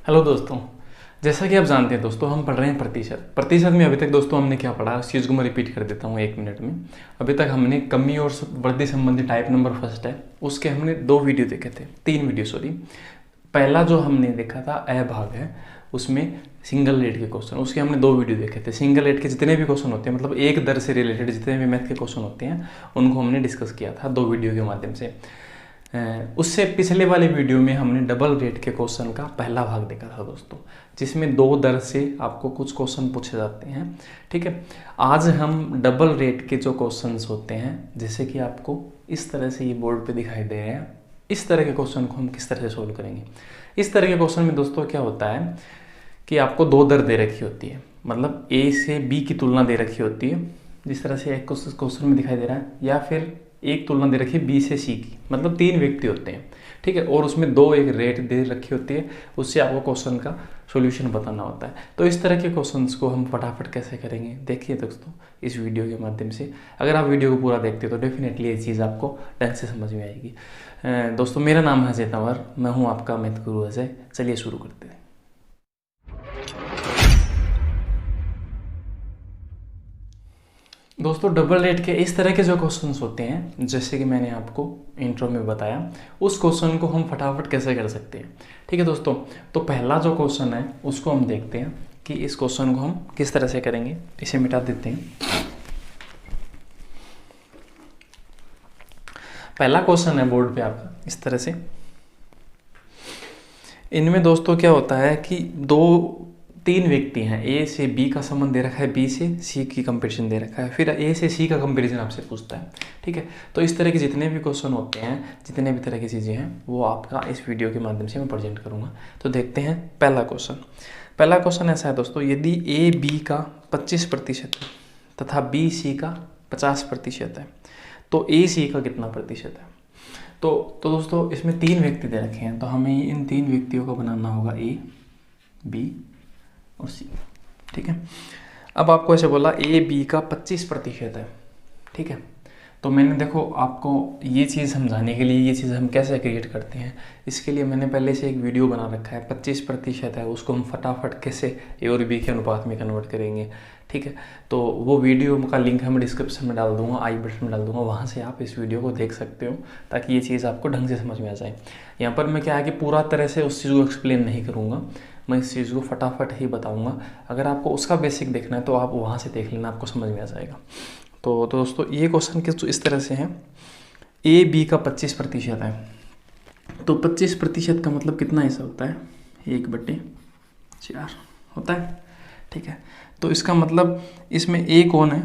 Hello दोस्तों, जैसा कि आप जानते हैं दोस्तों, हम पढ़ रहे हैं प्रतिशत में अभी तक दोस्तों हमने क्या पढ़ा उस चीज़ को मैं रिपीट कर देता हूँ 1 मिनट में। अभी तक हमने कमी और वृद्धि संबंधी टाइप नंबर फर्स्ट है उसके हमने 2 वीडियो देखे थे, 3 वीडियो सॉरी। पहला जो हमने देखा था अ भाग है, उसमें सिंगल रेट के क्वेश्चन, उसके हमने 2 वीडियो देखे थे। सिंगल रेट के जितने भी क्वेश्चन होते हैं, मतलब एक दर से रिलेटेड जितने भी मैथ के क्वेश्चन होते हैं, उनको हमने डिस्कस किया था 2 वीडियो के माध्यम से। उससे पिछले वाले वीडियो में हमने डबल रेट के क्वेश्चन का पहला भाग देखा था दोस्तों, जिसमें 2 दर से आपको कुछ क्वेश्चन पूछे जाते हैं। ठीक है, आज हम डबल रेट के जो क्वेश्चंस होते हैं, जैसे कि आपको इस तरह से ये बोर्ड पे दिखाई दे रहे हैं, इस तरह के क्वेश्चन को हम किस तरह से सोल्व करेंगे। इस तरह के क्वेश्चन में दोस्तों क्या होता है कि आपको 2 दर दे रखी होती है, मतलब ए से बी की तुलना दे रखी होती है, जिस तरह से एक क्वेश्चन में दिखाई दे रहा है, या फिर एक तुलना दे रखी है बी से सी की, मतलब 3 व्यक्ति होते हैं। ठीक है, और उसमें 2 एक रेट दे रखी होती है, उससे आपको क्वेश्चन का सॉल्यूशन बताना होता है। तो इस तरह के क्वेश्चंस को हम फटाफट कैसे करेंगे, देखिए दोस्तों इस वीडियो के माध्यम से। अगर आप वीडियो को पूरा देखते हो तो डेफिनेटली ये चीज़ आपको ढंग से समझ में आएगी। दोस्तों मेरा नाम है अजय तंवर, मैं हूँ आपका मैथ गुरु अजय। चलिए शुरू करते हैं। दोस्तों डबल रेट के इस तरह के जो क्वेश्चंस होते हैं, जैसे कि मैंने आपको इंट्रो में बताया, उस क्वेश्चन को हम फटाफट कैसे कर सकते हैं। ठीक है दोस्तों, तो पहला जो क्वेश्चन है उसको हम देखते हैं कि इस क्वेश्चन को हम किस तरह से करेंगे। इसे मिटा देते हैं। पहला क्वेश्चन है बोर्ड पे आपका इस तरह से। इनमें दोस्तों क्या होता है कि 3 व्यक्ति हैं, ए से बी का संबंध दे रखा है, बी से सी की कंपैरिजन दे रखा है, फिर ए से सी का कंपैरिजन आपसे पूछता है। ठीक है, तो इस तरह के जितने भी क्वेश्चन होते हैं, जितने भी तरह की चीज़ें हैं, वो आपका इस वीडियो के माध्यम से मैं प्रेजेंट करूँगा। तो देखते हैं पहला क्वेश्चन। पहला क्वेश्चन ऐसा है दोस्तों, यदि ए बी का 25% तथा बी सी का 50% है, तो ए सी का कितना प्रतिशत है। तो दोस्तों इसमें 3 व्यक्ति दे रखे हैं, तो हमें इन 3 व्यक्तियों को बनाना होगा ए बी और सी। ठीक है, अब आपको ऐसे बोला ए बी का 25% है। ठीक है, तो मैंने देखो आपको ये चीज़ समझाने के लिए, ये चीज़ हम कैसे क्रिएट करते हैं, इसके लिए मैंने पहले से एक वीडियो बना रखा है। 25% है, उसको हम फटाफट कैसे ए और बी के अनुपात में कन्वर्ट करेंगे। ठीक है, तो वो वीडियो का लिंक मैं डिस्क्रिप्शन में डाल दूंगा, आई बटन में डाल दूंगा, वहाँ से आप इस वीडियो को देख सकते हो, ताकि ये चीज़ आपको ढंग से समझ में आ जाए। यहाँ पर मैं क्या है कि पूरा तरह से उस चीज़ को एक्सप्लेन नहीं करूँगा, मैं इस चीज़ को फटाफट ही बताऊँगा। अगर आपको उसका बेसिक देखना है तो आप वहाँ से देख लेना, आपको समझ में आ जाएगा। तो दोस्तों ये क्वेश्चन किस इस तरह से है, ए बी का 25% है, तो 25% का मतलब कितना हिस्सा होता है, 1/4 होता है। ठीक है, तो इसका मतलब इसमें ए कौन है,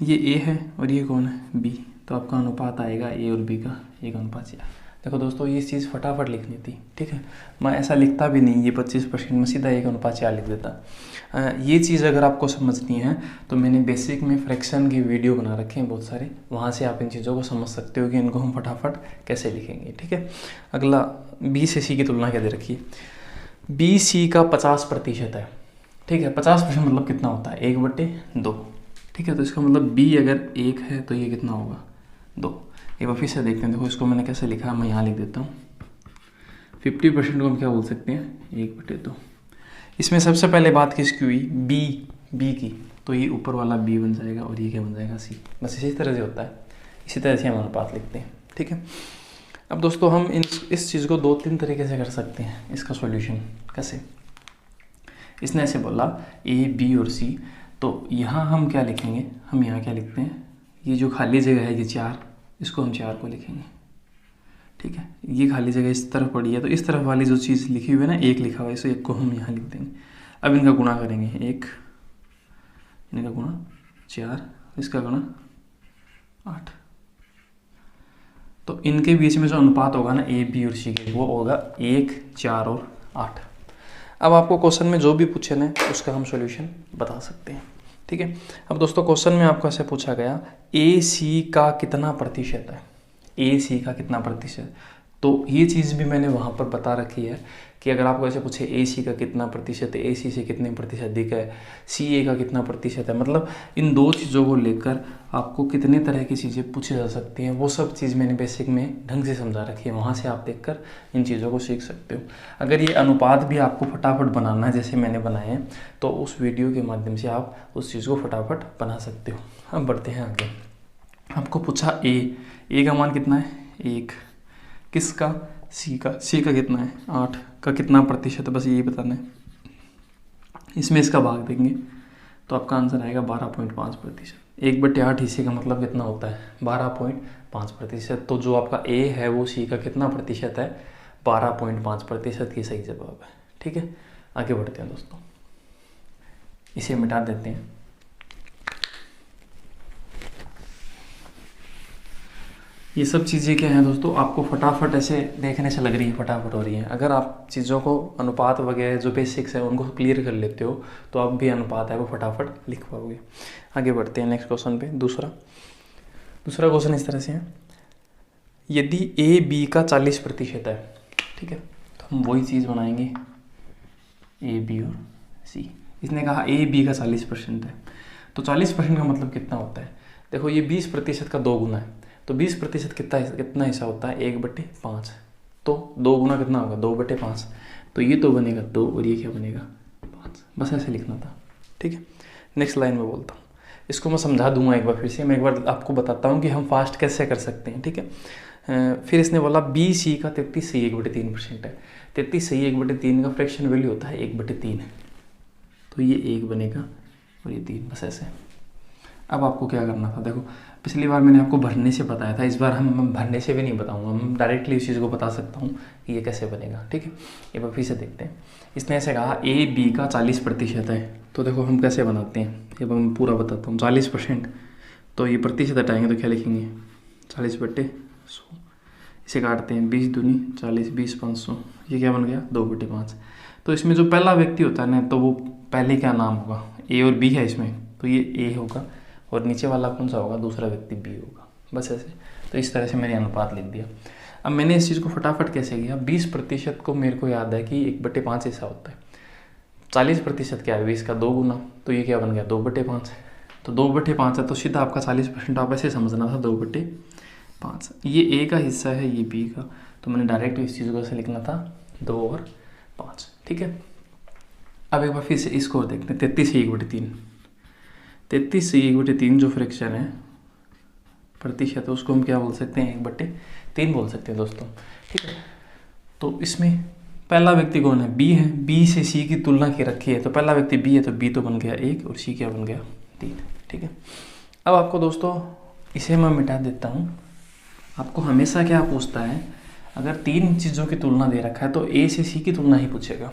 ये ए है और ये कौन है, बी, तो आपका अनुपात आएगा ए और बी का 1/4। देखो दोस्तों ये चीज़ फटाफट लिखनी थी। ठीक है, मैं ऐसा लिखता भी नहीं, ये 25% में सीधा 1/4 लिख देता। ये चीज़ अगर आपको समझनी है तो मैंने बेसिक में फ्रैक्शन के वीडियो बना रखे हैं बहुत सारे, वहाँ से आप इन चीज़ों को समझ सकते हो कि इनको हम फटाफट कैसे लिखेंगे। ठीक है, अगला बी से सी की तुलना क्या दे रखी है, बी सी का 50% है। ठीक है, 50% मतलब कितना होता है, 1/2। ठीक है, तो इसका मतलब बी अगर 1 है तो ये कितना होगा, 2। एक बार फिर से देखते हैं, देखो इसको मैंने कैसे लिखा, मैं यहाँ लिख देता हूँ। 50% को हम क्या बोल सकते हैं, 1/2। इसमें सबसे पहले बात किसकी हुई, बी की, तो ये ऊपर वाला बी बन जाएगा और ये क्या बन जाएगा, सी। बस इसी तरह से होता है, इसी तरह से हम अनुपात लिखते हैं। ठीक है, अब दोस्तों हम इस चीज़ को 2-3 तरीके से कर सकते हैं। इसका सॉल्यूशन कैसे, इसने ऐसे बोला ए बी और सी, तो यहाँ हम क्या लिखेंगे, हम यहाँ क्या लिखते हैं, ये जो खाली जगह है ये 4, इसको हम 4 को लिखेंगे। ठीक है, ये खाली जगह इस तरफ पड़ी है, तो इस तरफ वाली जो चीज़ लिखी हुई है ना, 1 लिखा हुआ है, इसे 1 को हम यहाँ लिख देंगे। अब इनका गुणा करेंगे, 1 इनका गुणा 4, इसका गुणा 8, तो इनके बीच में जो अनुपात होगा ना ए बी और सी के, वो होगा 1, 4 और 8। अब आपको क्वेश्चन में जो भी पूछे ना उसका हम सॉल्यूशन बता सकते हैं। ठीक है, अब दोस्तों क्वेश्चन में आपको ऐसे पूछा गया, ए सी का कितना प्रतिशत है, ए सी का कितना प्रतिशत, तो ये चीज़ भी मैंने वहाँ पर बता रखी है कि अगर आपको ऐसे पूछे ए सी का कितना प्रतिशत है, ए सी से कितने प्रतिशत अधिक है, सी ए का कितना प्रतिशत है, मतलब इन दो चीज़ों को लेकर आपको कितने तरह की चीज़ें पूछी जा सकती हैं, वो सब चीज़ मैंने बेसिक में ढंग से समझा रखी है, वहाँ से आप देखकर इन चीज़ों को सीख सकते हो। अगर ये अनुपात भी आपको फटाफट बनाना है जैसे मैंने बनाए हैं, तो उस वीडियो के माध्यम से आप उस चीज़ को फटाफट बना सकते हो। अब बढ़ते हैं आगे। आपको पूछा ए का मान कितना है 1, किसका, सी का कितना है 8 का कितना प्रतिशत है, बस यही बताना है। इसमें इसका भाग देंगे तो आपका आंसर आएगा 12.5%। 1/8 हिस्से का मतलब कितना होता है 12.5%। तो जो आपका ए है वो सी का कितना प्रतिशत है 12.5% की सही जवाब है। ठीक है, आगे बढ़ते हैं दोस्तों, इसे मिटा देते हैं। ये सब चीज़ें क्या हैं दोस्तों, आपको फटाफट ऐसे देखने से लग रही है फटाफट हो रही है। अगर आप चीज़ों को अनुपात वगैरह जो बेसिक्स है उनको क्लियर कर लेते हो तो आप भी अनुपात है वो फटाफट लिख पाओगे। आगे बढ़ते हैं नेक्स्ट क्वेश्चन पे। दूसरा क्वेश्चन इस तरह से है, यदि ए बी का 40% है, ठीक है, तो हम वही चीज़ बनाएंगे ए बी और सी। इसने कहा ए बी का 40% है, तो 40% का मतलब कितना होता है। देखो ये 20% का 2 गुना है, तो 20% कितना हिस्सा होता है 1/5, तो 2 गुना कितना होगा 2/5, तो ये तो बनेगा 2 और ये क्या बनेगा 5। बस ऐसे लिखना था। ठीक है, नेक्स्ट लाइन में बोलता हूँ, इसको मैं समझा दूंगा एक बार फिर से, मैं एक बार आपको बताता हूँ कि हम फास्ट कैसे कर सकते हैं। ठीक है, फिर इसने बोला बी सी का 33 सही 1/3% है। 33 सही 1/3 का फ्रैक्शन वैल्यू होता है 1/3, तो ये 1 बनेगा और ये 3, बस ऐसे। अब आपको क्या करना था, देखो पिछली बार मैंने आपको भरने से बताया था, इस बार हम भरने से भी नहीं बताऊंगा, हम डायरेक्टली उस चीज़ को बता सकता हूँ कि ये कैसे बनेगा। ठीक है, एक बार फिर से देखते हैं। इसने ऐसे कहा ए बी का 40% है, तो देखो हम कैसे बनाते हैं, ये मैं पूरा बताता हूँ। 40%, तो ये प्रतिशत हटाएंगे तो क्या लिखेंगे 40/100, इसे काटते हैं 20 दूनी 40, 20 500, ये क्या बन गया 2/5। तो इसमें जो पहला व्यक्ति होता है ना, तो वो पहले क्या नाम होगा, ए और बी है इसमें, तो ये ए होगा और नीचे वाला कौन सा होगा, दूसरा व्यक्ति बी होगा, बस ऐसे। तो इस तरह से मैंने अनुपात लिख दिया। अब मैंने इस चीज़ को फटाफट कैसे किया, 20% को मेरे को याद है कि 1/5 हिस्सा होता है, 40% क्या है 20 का 2 गुना, तो ये क्या बन गया 2/5, तो 2/5 है, तो सीधा आपका 40% आप ऐसे समझना था 2/5। ये ए का हिस्सा है, ये बी का, तो मैंने डायरेक्ट इस चीज़ को ऐसे लिखना था 2 और 5। ठीक है, अब एक बार फिर से इसको देखते हैं। 33 से 1/3, 33 से 1/3 जो फ्रैक्शन है प्रतिशत है, उसको हम क्या बोल सकते हैं 1/3 बोल सकते हैं दोस्तों। ठीक है, तो इसमें पहला व्यक्ति कौन है, बी है, बी से सी की तुलना की रखी है, तो पहला व्यक्ति बी है, तो बी तो बन गया 1 और सी क्या बन गया 3। ठीक है, अब आपको दोस्तों इसे मैं मिटा देता हूँ। आपको हमेशा क्या पूछता है, अगर 3 चीज़ों की तुलना दे रखा है तो ए से सी की तुलना ही पूछेगा।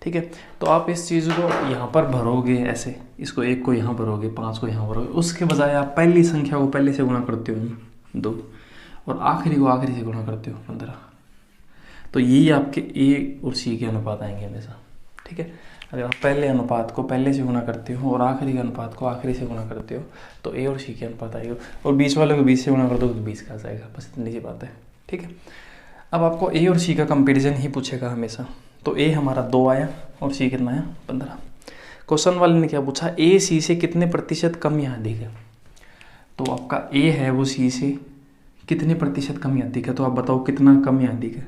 ठीक है, तो आप इस चीज़ को यहाँ पर भरोगे ऐसे, इसको 1 को यहाँ भरोगे, 5 को यहाँ भरोगे, उसके बजाय आप पहली संख्या को पहले से गुणा करते हो 2 और आखिरी को आखिरी से गुणा करते हो 15। तो यही आपके ए और सी के अनुपात आएंगे हमेशा। ठीक है, अगर आप पहले अनुपात को पहले से गुणा करते हो और आखिरी के अनुपात को आखिरी से गुणा करते हो तो ए और सी के अनुपात आएगा, और बीच वाले को 20 से गुणा कर दो तो 20 का आ जाएगा, बस इतनी सी बात है। ठीक है, अब आपको ए और सी का कंपेरिजन ही पूछेगा हमेशा, तो ए हमारा 2 आया और सी कितना आया 15। क्वेश्चन वाले ने क्या पूछा, ए सी से कितने प्रतिशत कम या अधिक है, तो आपका ए है वो सी से कितने प्रतिशत कम या अधिक है, तो आप बताओ कितना कम या अधिक है,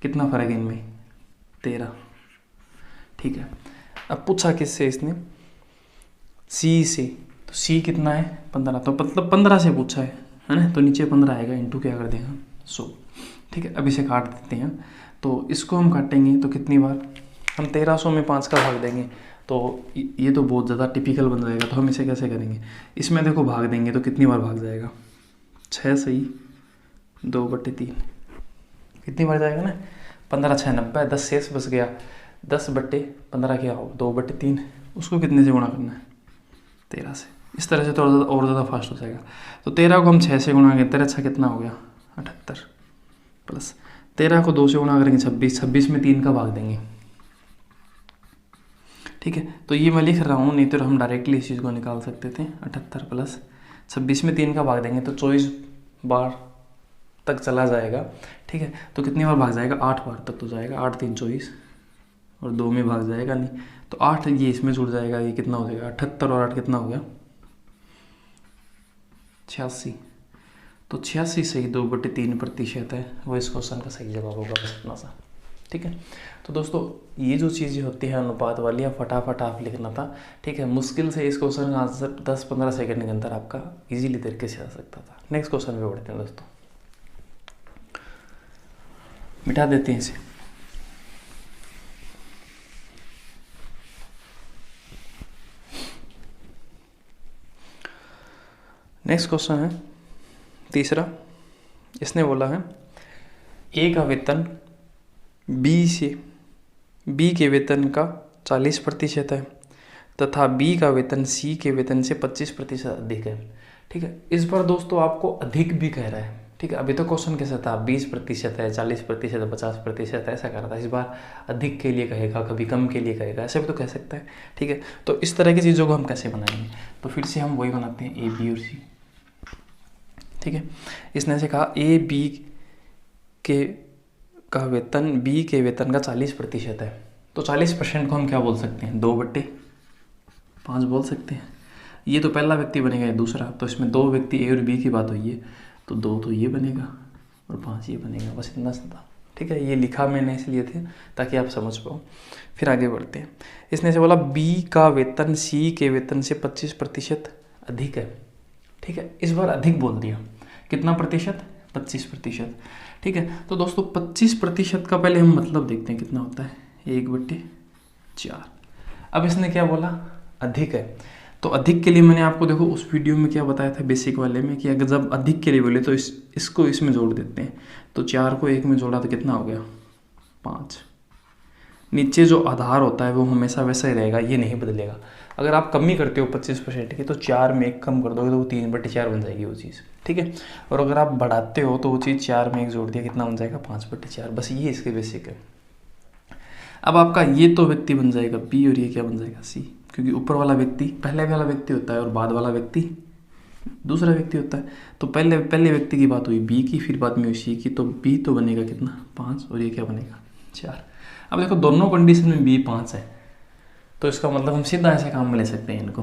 कितना फ़र्क है इनमें 13। ठीक है, अब पूछा किससे इसने, सी से, तो सी कितना है 15, तो मतलब 15 से पूछा है ना, तो नीचे 15 आएगा, इंटू क्या कर देगा 100। ठीक है, अब इसे काट देते हैं, तो इसको हम काटेंगे तो कितनी बार, हम 1300 में 5 का भाग देंगे, तो ये तो बहुत ज़्यादा टिपिकल बन जाएगा, तो हम इसे कैसे करेंगे, इसमें देखो भाग देंगे तो कितनी बार भाग जाएगा 6 सही 2/3, कितनी बार जाएगा ना 15 6 90, 10 शेष बच गया, 10/15 क्या होगा 2/3, उसको कितने से गुणा करना है 13 से। इस तरह से तो और ज़्यादा फास्ट हो जाएगा। तो 13 को हम 6 से गुणा करेंगे, 13 6 कितना हो गया 78, प्लस 13 को 2 से गुणा करेंगे 26, 26 में 3 का भाग देंगे। ठीक है, तो ये मैं लिख रहा हूँ, नहीं तो हम डायरेक्टली इस चीज़ को निकाल सकते थे। 78 प्लस 26 में 3 का भाग देंगे तो 24 बार तक चला जाएगा। ठीक है, तो कितनी बार भाग जाएगा 8 बार तक तो जाएगा, 8 3 24, और 2 में भाग जाएगा नहीं, तो 8 ये इसमें जुड़ जाएगा, ये कितना हो जाएगा 78 और 8 कितना हो गया 86। तो 86 सही 2/3% है, वो इस क्वेश्चन का सही जवाब होगा, बस इतना सा। ठीक है, तो दोस्तों ये जो चीज़ें होती हैं अनुपात वाली, फटाफट आप लिखना था। ठीक है, मुश्किल से इस क्वेश्चन का आंसर 10-15 सेकंड के अंदर आपका इजीली तरीके से आ सकता था। नेक्स्ट क्वेश्चन पे बढ़ते हैं दोस्तों, मिटा देते हैं इसे। नेक्स्ट क्वेश्चन है तीसरा, इसने बोला है ए का वेतन बी के वेतन का 40% है तथा बी का वेतन सी के वेतन से 25% अधिक है। ठीक है, इस बार दोस्तों आपको अधिक भी कह रहा है। ठीक है, अभी तो क्वेश्चन कैसा था 20% है, 40% है, 50% ऐसा कर रहा था। इस बार अधिक के लिए कहेगा, कभी कम के लिए कहेगा, ऐसे भी तो कह सकता है। ठीक है, तो इस तरह की चीज़ों को हम कैसे बनाएंगे, तो फिर से हम वही बनाते हैं ए बी और सी। ठीक है, इसने ऐसे कहा ए बी का वेतन बी के वेतन का 40% है, तो 40% को हम क्या बोल सकते हैं 2/5 बोल सकते हैं। ये तो पहला व्यक्ति बनेगा, ये दूसरा, तो इसमें 2 व्यक्ति ए और बी की बात हुई है, तो 2 तो ये बनेगा और 5 ये बनेगा, बस इतना सा था। ठीक है, ये लिखा मैंने इसलिए थे ताकि आप समझ पाओ। फिर आगे बढ़ते हैं, इसने से बोला बी का वेतन सी के वेतन से 25% अधिक है। ठीक है, इस बार अधिक बोल दिया, कितना प्रतिशत 25%। ठीक है, तो दोस्तों 25% का पहले हम मतलब देखते हैं कितना होता है 1/4। अब इसने क्या बोला अधिक है, तो अधिक के लिए मैंने आपको देखो उस वीडियो में क्या बताया था बेसिक वाले में कि अगर जब अधिक के लिए बोले तो इसको इसमें जोड़ देते हैं, तो 4 को 1 में जोड़ा तो कितना हो गया 5। नीचे जो आधार होता है वो हमेशा वैसा ही रहेगा, ये नहीं बदलेगा। अगर आप कमी करते हो 25% की तो 4 में 1 कम कर दोगे तो वो 3/4 बन जाएगी वो चीज़। ठीक है, और अगर आप बढ़ाते हो तो वो चीज़ 4 में 1 जोड़ दिया कितना बन जाएगा 5/4। बस ये इसके बेसिक है। अब आपका ये तो व्यक्ति बन जाएगा बी और ये क्या बन जाएगा सी, क्योंकि ऊपर वाला व्यक्ति पहले वाला व्यक्ति होता है और बाद वाला व्यक्ति दूसरा व्यक्ति होता है। तो पहले व्यक्ति की बात हुई बी की, फिर बाद में हुई सी की, तो बी तो बनेगा कितना 5 और ये क्या बनेगा 4। अब देखो दोनों कंडीशन में बी 5 है, तो इसका मतलब हम सीधा ऐसे काम में ले सकते हैं इनको,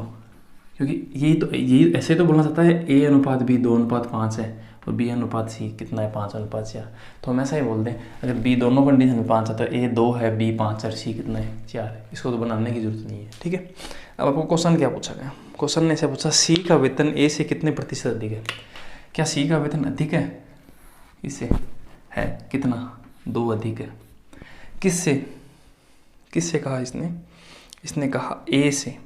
क्योंकि ये ऐसे तो बोलना चाहता है ए अनुपात बी 2:5 है और बी अनुपात सी कितना है 5:4। तो हम ऐसा ही बोल दें अगर बी दोनों कंडीशन में 5 है तो ए 2 है, बी 5 और सी कितना है 4 है। इसको तो बनाने की जरूरत नहीं है। ठीक है, अब आपको क्वेश्चन क्या पूछा गया, क्वेश्चन ने ऐसे पूछा सी का वेतन ए से कितने प्रतिशत अधिक है। क्या सी का वेतन अधिक है इससे, है कितना 2 अधिक है। किससे कहा इसने कहा ए से।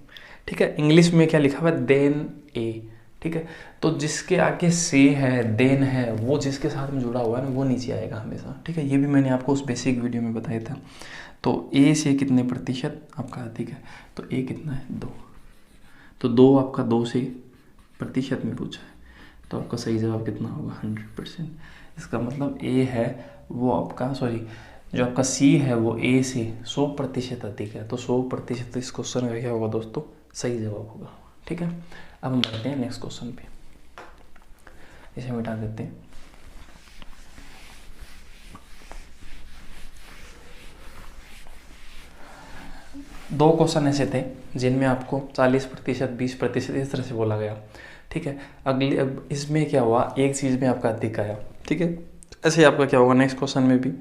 ठीक है, इंग्लिश में क्या लिखा हुआ है देन ए। ठीक है, तो जिसके आगे से है देन है वो जिसके साथ में जुड़ा हुआ है ना वो नीचे आएगा हमेशा। ठीक है, ये भी मैंने आपको उस बेसिक वीडियो में बताया था। तो ए से कितने प्रतिशत आपका अधिक है, तो ए कितना है 2, तो 2 आपका 2 से प्रतिशत में पूछा है, तो आपका सही जवाब कितना होगा 100%। इसका मतलब ए है वो आपका जो आपका सी है वो ए से 100% अधिक है, तो 100% इस क्वेश्चन का क्या होगा दोस्तों सही जवाब होगा। ठीक है, अब हम बढ़ते हैं नेक्स्ट क्वेश्चन पे, इसे मिटा देते हैं। दो क्वेश्चन ऐसे थे जिनमें आपको 40%, 20% इस तरह से बोला गया। ठीक है, अब इसमें क्या हुआ एक चीज़ में आपका अधिक आया। ठीक है, ऐसे आपका क्या होगा नेक्स्ट क्वेश्चन में भी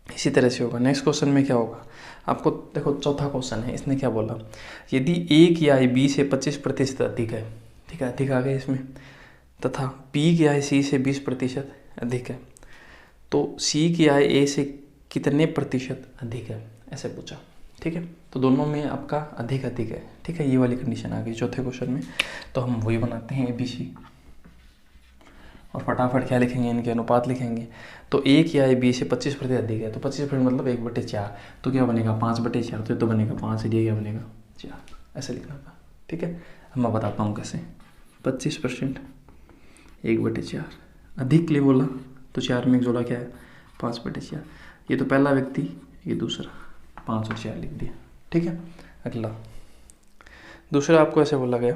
इसी तरह से होगा। नेक्स्ट क्वेश्चन में क्या होगा आपको देखो, चौथा क्वेश्चन है, इसने क्या बोला यदि ए की आय बी से 25% अधिक है। ठीक है, अधिक आ गया इसमें, तथा बी की आय सी से 20% अधिक है, तो सी की आय ए से कितने प्रतिशत अधिक है, ऐसे पूछा। ठीक है, तो दोनों में आपका अधिक है। ठीक है, ये वाली कंडीशन आ गई चौथे क्वेश्चन में, तो हम वही बनाते हैं ए बी सी और फटाफट क्या लिखेंगे इनके अनुपात लिखेंगे। तो ए की आय बी से 25% अधिक है, तो 25% मतलब 1/4, तो क्या बनेगा 5/4, तो ये तो बनेगा 5, ये क्या बनेगा 4, ऐसे लिखना था। ठीक है, अब मैं बताता हूँ कैसे। 25% 1/4 अधिक के लिए बोला तो 4 में एक जोड़ा क्या है 5/4, ये तो पहला व्यक्ति ये दूसरा 5 और 4 लिख दिया। ठीक है, अगला दूसरा आपको ऐसे बोला गया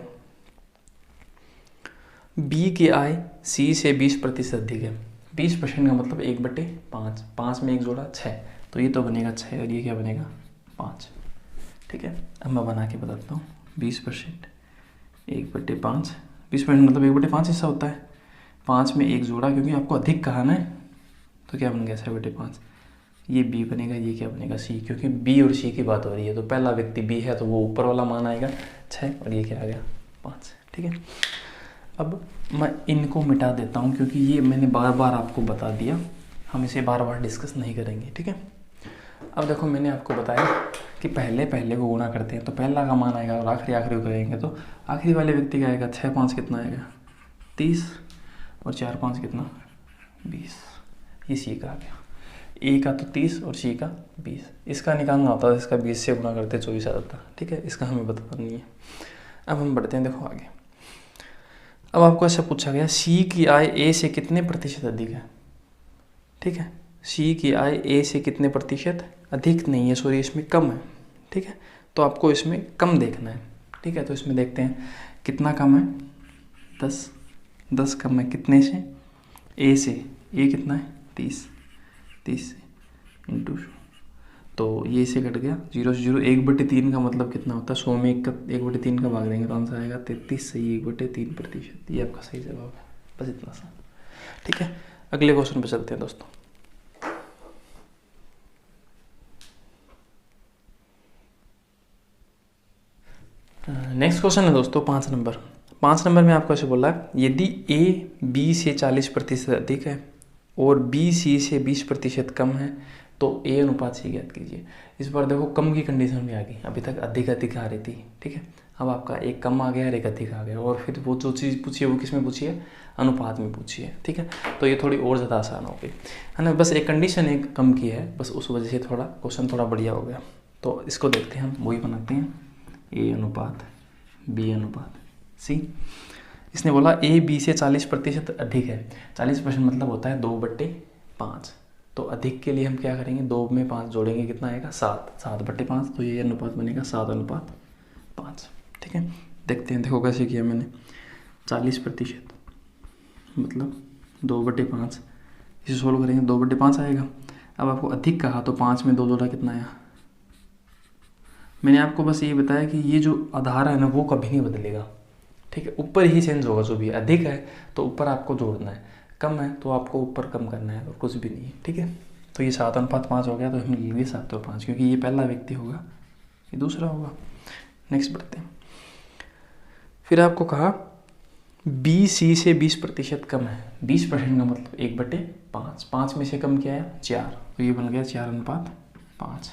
बी की आय सी से 20% अधिक है। 20% का मतलब 1/5, 5 में एक जोड़ा 6, तो ये तो बनेगा 6 और ये क्या बनेगा 5। ठीक है, अब मैं बना के बताता हूँ। 20% 1/5, 20% मतलब 1/5 हिस्सा होता है। 5 में 1 जोड़ा क्योंकि आपको अधिक कहा ना है, तो क्या बन गया 6/5। ये बी बनेगा, ये क्या बनेगा सी, क्योंकि बी और सी की बात हो रही है। तो पहला व्यक्ति बी है तो वो ऊपर वाला मान आएगा 6 और ये क्या आ गया 5। ठीक है, अब मैं इनको मिटा देता हूँ क्योंकि ये मैंने बार बार आपको बता दिया, हम इसे बार बार डिस्कस नहीं करेंगे। ठीक है, अब देखो मैंने आपको बताया कि पहले पहले को गुणा करते हैं तो पहला का मान आएगा और आखिरी आखिरी को करेंगे तो आखिरी वाले व्यक्ति का आएगा 6 5 कितना आएगा 30 और 4 5 कितना 20। ये सी का आ गया, ए का तो 30 और सी का 20। इसका निकालना होता है, इसका 20 से गुणा करते 24 आ जाता। ठीक है, इसका हमें बताना नहीं है। अब हम बढ़ते हैं, देखो आगे। अब आपको ऐसा पूछा गया सी की आय ए से कितने प्रतिशत अधिक है। ठीक है, सी की आय ए से कितने प्रतिशत अधिक नहीं है, सॉरी इसमें कम है। ठीक है, तो आपको इसमें कम देखना है। ठीक है, तो इसमें देखते हैं कितना कम है 10 कम है कितने से, ए से। ए कितना है 30 से इंटू, तो ये से कट गया 0 से 0। 1/3 का मतलब कितना होता है, 100 में 1/3 का भाग देंगे तो आंसर आएगा 33 सही 1/3%। ये आपका सही जवाब है, बस इतना सा। ठीक है, अगले क्वेश्चन पे चलते हैं दोस्तों। नेक्स्ट क्वेश्चन है दोस्तों 5 नंबर। 5 नंबर में आपको ऐसे बोला है यदि ए बी से 40% अधिक है और बी सी से 20% कम है तो ए अनुपात सी ज्ञात कीजिए। इस बार देखो कम की कंडीशन भी आ गई, अभी तक अधिक अधिक आ रही थी। ठीक है, अब आपका एक कम आ गया और एक अधिक आ गया, और फिर वो जो चीज़ पूछी है वो किस में पूछी है, अनुपात में पूछी है। ठीक है, तो ये थोड़ी और ज़्यादा आसान हो गई है ना। बस एक कंडीशन एक कम की है, बस उस वजह से थोड़ा क्वेश्चन थोड़ा बढ़िया हो गया। तो इसको देखते हैं, हम वही बनाते हैं ए अनुपात बी अनुपात सी। इसने बोला ए बी से 40% अधिक है। 40% मतलब होता है 2/5। तो अधिक के लिए हम क्या करेंगे, 2 में 5 जोड़ेंगे कितना आएगा 7/5। तो ये अनुपात बनेगा 7:5। ठीक है, देखते हैं, देखो कैसे किया मैंने। 40% मतलब 2/5, इसे सोल्व करेंगे 2/5 आएगा। अब आपको अधिक कहा तो 5 में 2 जोड़ा कितना आया। मैंने आपको बस ये बताया कि ये जो आधार है ना वो कभी नहीं बदलेगा। ठीक है, ऊपर ही चेंज होगा। जो भी अधिक है तो ऊपर आपको जोड़ना है, कम है तो आपको ऊपर कम करना है, और कुछ भी नहीं है। ठीक है, तो ये 7:5 हो गया, तो हम लेंगे 7/5 क्योंकि ये पहला व्यक्ति होगा, ये दूसरा होगा। नेक्स्ट बढ़ते हैं। फिर आपको कहा बी सी से 20% कम है। 20% का मतलब 1/5। 5 में से कम क्या है 4, तो ये बन गया 4:5।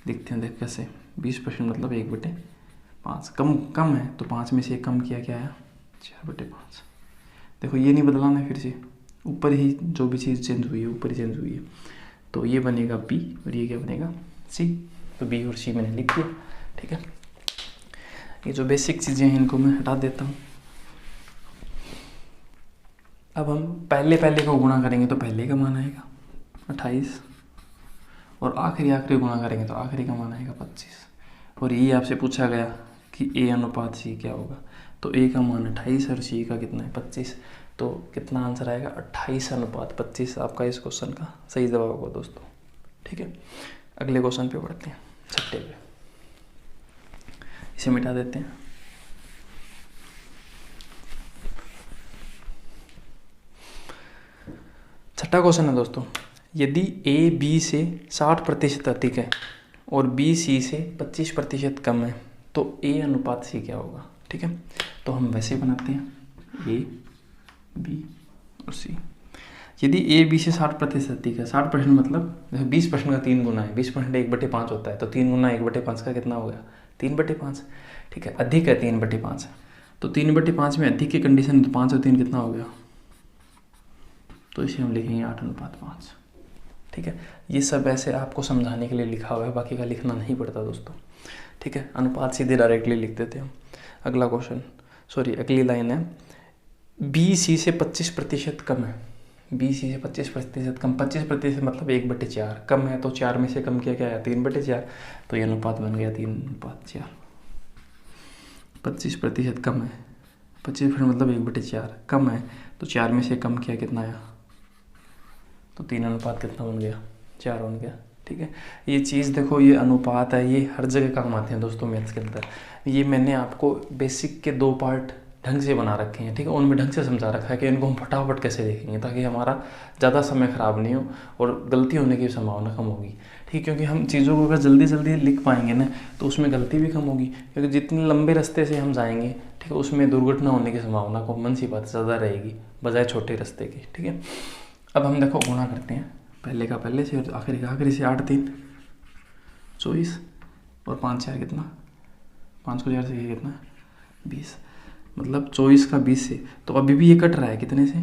देखते हैं, देख कैसे 20% मतलब 1/5। कम है तो 5 में से कम किया क्या आया 4/5। देखो ये नहीं बदलाना है, फिर से ऊपर ही जो भी चीज़ चेंज हुई है ऊपर ही चेंज हुई है। तो ये बनेगा बी और ये क्या बनेगा सी। तो बी और सी मैंने लिख दिया। ठीक है, ये जो बेसिक चीज़ें हैं इनको मैं हटा देता हूँ। अब हम पहले को गुणा करेंगे तो पहले का मान आएगा 28, और आखिरी गुणा करेंगे तो आखिरी का मान आएगा 25। और ये आपसे पूछा गया कि ए अनुपात सी क्या होगा, तो ए का मान 28 और सी का कितना है 25। तो कितना आंसर आएगा 28:25 आपका इस क्वेश्चन का सही जवाब होगा दोस्तों। ठीक है, अगले क्वेश्चन पे बढ़ते हैं, छठे पे। इसे मिटा देते हैं। छठा क्वेश्चन है दोस्तों, यदि ए बी से 60% अधिक है और बी सी से 25% कम है तो ए अनुपात सी क्या होगा। ठीक है, तो हम वैसे बनाते हैं ए बी और सी। यदि ए बी से 60% अधिक है, 60% मतलब 20% का 3 गुना है। 20% 1/5 होता है, तो 3 गुना 1/5 का कितना हो गया 3/5। ठीक है, अधिक है 3/5 है, तो 3/5 में अधिक की कंडीशन तो 5 और 3 कितना हो गया, तो इसे हम लिखेंगे 8:5। ठीक है, ये सब ऐसे आपको समझाने के लिए लिखा हुआ है, बाकी का लिखना नहीं पड़ता दोस्तों। ठीक है, अनुपात सीधे डायरेक्टली लिख देते हैं हम। अगला क्वेश्चन, सॉरी अगली लाइन है, बी सी से 25% कम है। बी सी से 25% कम, 25% मतलब 1/4 कम है, तो 4 में से कम किया क्या है 3/4। तो ये अनुपात बन गया 3:4। 25% कम है, 25% मतलब 1/4 कम है, तो 4 में से कम किया कितना आया, तो 3 अनुपात कितना बन गया 4 बन गया। ठीक है। ये चीज़ देखो, ये अनुपात है, ये हर जगह काम आते हैं दोस्तों मैथ्स के अंदर। ये मैंने आपको बेसिक के 2 पार्ट ढंग से बना रखे हैं, ठीक है, उनमें ढंग से समझा रखा है कि इनको हम फटाफट कैसे देखेंगे ताकि हमारा ज़्यादा समय ख़राब नहीं हो और गलती होने की संभावना कम होगी, ठीक है। क्योंकि हम चीज़ों को अगर जल्दी जल्दी लिख पाएंगे ना तो उसमें गलती भी कम होगी, क्योंकि जितने लंबे रास्ते से हम जाएंगे, ठीक है, उसमें दुर्घटना होने की संभावना कॉमन सी बात ज़्यादा रहेगी बजाय छोटे रास्ते की, ठीक है। अब हम देखो गुणा करते हैं, पहले का पहले से और आखिरी का आखिरी से। 8 3 24 और 5 4 कितना, 5 को 4 से ये कितना 20, मतलब 24 का 20 से। तो अभी भी ये कट रहा है कितने से,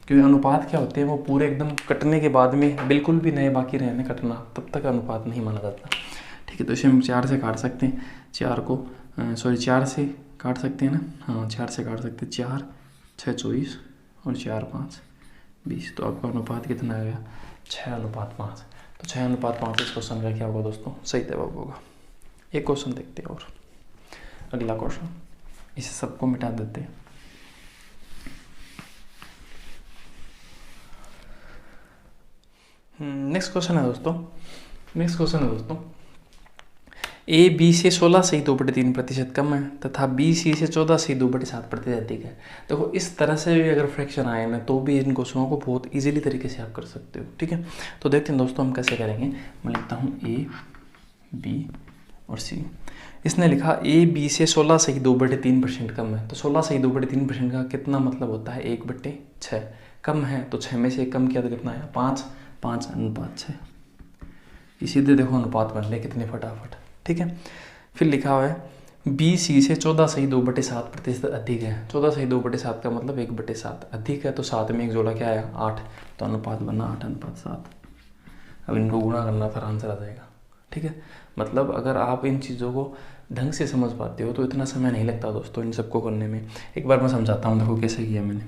क्योंकि अनुपात क्या होते हैं वो पूरे एकदम कटने के बाद में बिल्कुल भी नए बाकी रहने कटना, तब तक अनुपात नहीं माना जाता, ठीक है। तो इसे हम 4 से काट सकते हैं, 4 को 4 से काट सकते हैं ना, हाँ 4 से काट सकते हैं, 4 6 24 और 4 5 20। तो आपका अनुपात कितना आ गया 6:5। तो 6:5 इस क्वेश्चन का क्या होगा दोस्तों, सही जवाब होगा। एक क्वेश्चन देखते हैं और अगला क्वेश्चन, इसे सबको मिटा देते हैं। नेक्स्ट क्वेश्चन है दोस्तों, ए बी से 16/2/3% कम है तथा बी सी से 14/2/7% अधिक है। देखो इस तरह से भी अगर फ्रैक्शन आए ना तो भी इन क्वेश्चनों को बहुत इजीली तरीके से आप कर सकते हो, ठीक है। तो देखते हैं दोस्तों हम कैसे करेंगे। मैं लिखता हूँ ए बी और सी। इसने लिखा ए बी से 16/2/3% कम है, तो 16/2/3% का कितना मतलब होता है 1/6। कम है तो 6 में से कम किया तो कितना आया 5, 5:6। ये सीधे देखो अनुपात बन रहे कितने फटाफट, ठीक है। फिर लिखा हुआ है बी सी से 14/2/7% अधिक है। 14/2/7 का मतलब 1/7 अधिक है, तो 7 में एक जोड़ा क्या आया 8, तो अनुपात बना 8:7। अब इनको गुणा करना फिर आंसर आ जाएगा, ठीक है। मतलब अगर आप इन चीज़ों को ढंग से समझ पाते हो तो इतना समय नहीं लगता दोस्तों इन सबको करने में। एक बार मैं समझाता हूँ, देखो कैसे किया मैंने।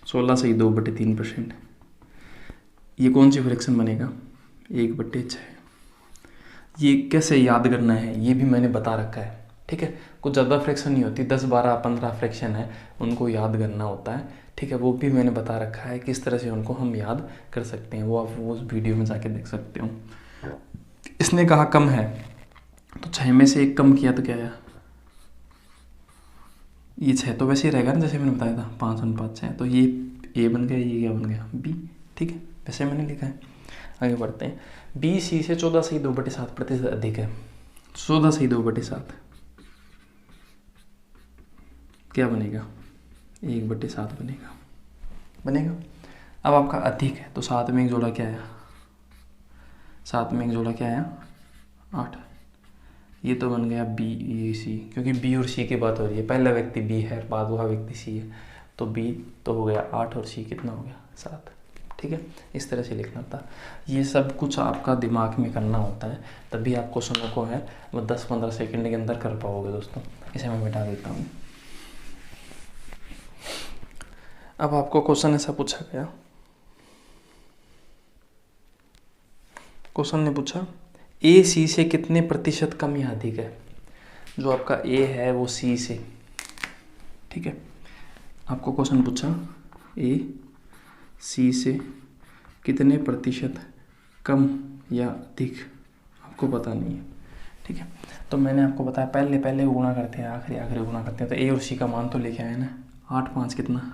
16/2/3%, ये कौन सी फ्रैक्शन बनेगा 1/6। ये कैसे याद करना है ये भी मैंने बता रखा है, ठीक है। कुछ ज़्यादा फ्रैक्शन नहीं होती, 10 12 15 फ्रैक्शन है, उनको याद करना होता है, ठीक है। वो भी मैंने बता रखा है किस तरह से उनको हम याद कर सकते हैं, वो आप वो उस वीडियो में जाके देख सकते हो। इसने कहा कम है तो 6 में से 1 कम किया तो क्या आया, ये 6 तो वैसे ही रहेगा ना जैसे मैंने बताया था 5:6। तो ये ए बन गया, ये क्या बन गया बी, ठीक है, वैसे मैंने लिखा है। आगे बढ़ते हैं। बी सी से 14/2/7% अधिक है। 14/2/7 क्या बनेगा 1/7 बनेगा। अब आपका अधिक है तो 7 में एक जोड़ा क्या आया, 7 में एक जोड़ा क्या आया 8। ये तो बन गया बी ए सी, क्योंकि बी और सी की बात हो रही है, पहला व्यक्ति बी है बाद वाला व्यक्ति सी है, तो बी तो हो गया 8 और सी कितना हो गया 7, ठीक है। इस तरह से लिखना था। ये सब कुछ आपका दिमाग में करना होता है, तभी आप क्वेश्चनों को है वो 10-15 सेकंड के अंदर कर पाओगे दोस्तों। इसे मैं मिटा देता हूँ। अब आपको क्वेश्चन ऐसा पूछा गया, क्वेश्चन ने पूछा ए सी से कितने प्रतिशत कम या अधिक है। जो आपका ए है वो सी से, ठीक है। आपको क्वेश्चन पूछा ए सी से कितने प्रतिशत कम या अधिक, आपको पता नहीं है, ठीक है। तो मैंने आपको बताया पहले गुणा करते हैं, आखिरी गुणा करते हैं। तो ए और सी का मान तो लेके आए ना, 8 5 कितना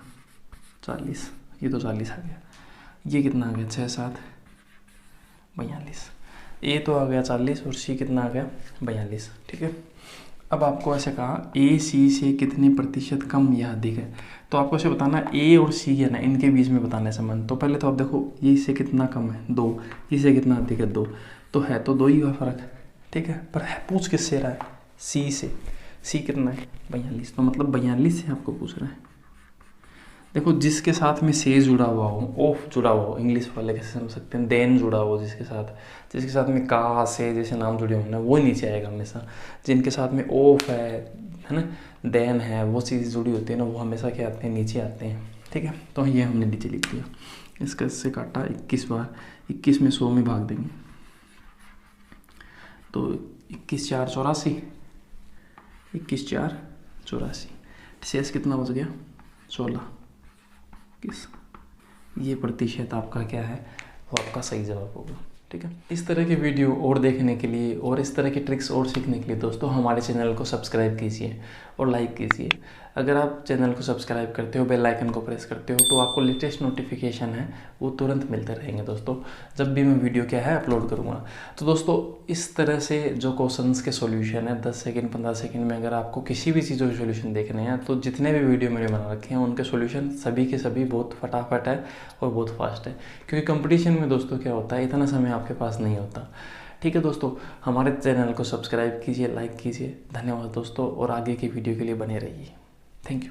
40, ये तो 40 आ गया। ये कितना आ गया 6 7 42। ए तो आ गया 40 और सी कितना आ गया 42, ठीक है। अब आपको ऐसे कहा ए सी से कितने प्रतिशत कम या अधिक है, तो आपको ऐसे बताना ए और सी है ना, इनके बीच में बताना है संबंध। तो पहले तो आप देखो ये इससे कितना कम है 2, इससे कितना अधिक है 2, तो है तो 2 ही का फर्क, ठीक है। पर है पूछ किससे रहा है सी से, सी कितना है 42, तो मतलब 42 से आपको पूछ रहा है। देखो जिसके साथ में से जुड़ा हुआ हो, ऑफ जुड़ा हुआ हो, इंग्लिश वाले कैसे समझ सकते हैं, देन जुड़ा हो, जिसके साथ में का से जैसे नाम जुड़े हों ना वो नीचे आएगा हमेशा। जिनके साथ में ऑफ है ना, देन है, वो चीज़ जुड़ी होती है ना, वो हमेशा क्या आते हैं नीचे आते हैं, ठीक है। तो ये हमने नीचे लिख दिया। इसका इससे काटा 21 बार, 21 में 100 में भाग देंगे तो 21 4 84, 21 4 84, शेष कितना बच गया 16। ये प्रतिशत आपका क्या है वो आपका सही जवाब होगा। ठीक है। इस तरह के वीडियो और देखने के लिए और इस तरह की ट्रिक्स और सीखने के लिए दोस्तों हमारे चैनल को सब्सक्राइब कीजिए और लाइक कीजिए। अगर आप चैनल को सब्सक्राइब करते हो, बेल आइकन को प्रेस करते हो, तो आपको लेटेस्ट नोटिफिकेशन है वो तुरंत मिलते रहेंगे दोस्तों, जब भी मैं वीडियो क्या है अपलोड करूँगा। तो दोस्तों इस तरह से जो क्वेश्चंस के सॉल्यूशन है 10 सेकंड 15 सेकंड में अगर आपको किसी भी चीज़ों के सॉल्यूशन देखने हैं तो जितने भी वीडियो मैंने बना रखे हैं उनके सॉल्यूशन सभी के सभी बहुत फटाफट है और बहुत फास्ट है, क्योंकि कंपटीशन में दोस्तों क्या होता है, इतना समय आपके पास नहीं होता। ठीक है दोस्तों, हमारे चैनल को सब्सक्राइब कीजिए, लाइक कीजिए। धन्यवाद दोस्तों, और आगे की वीडियो के लिए बने रहिए। Thank you.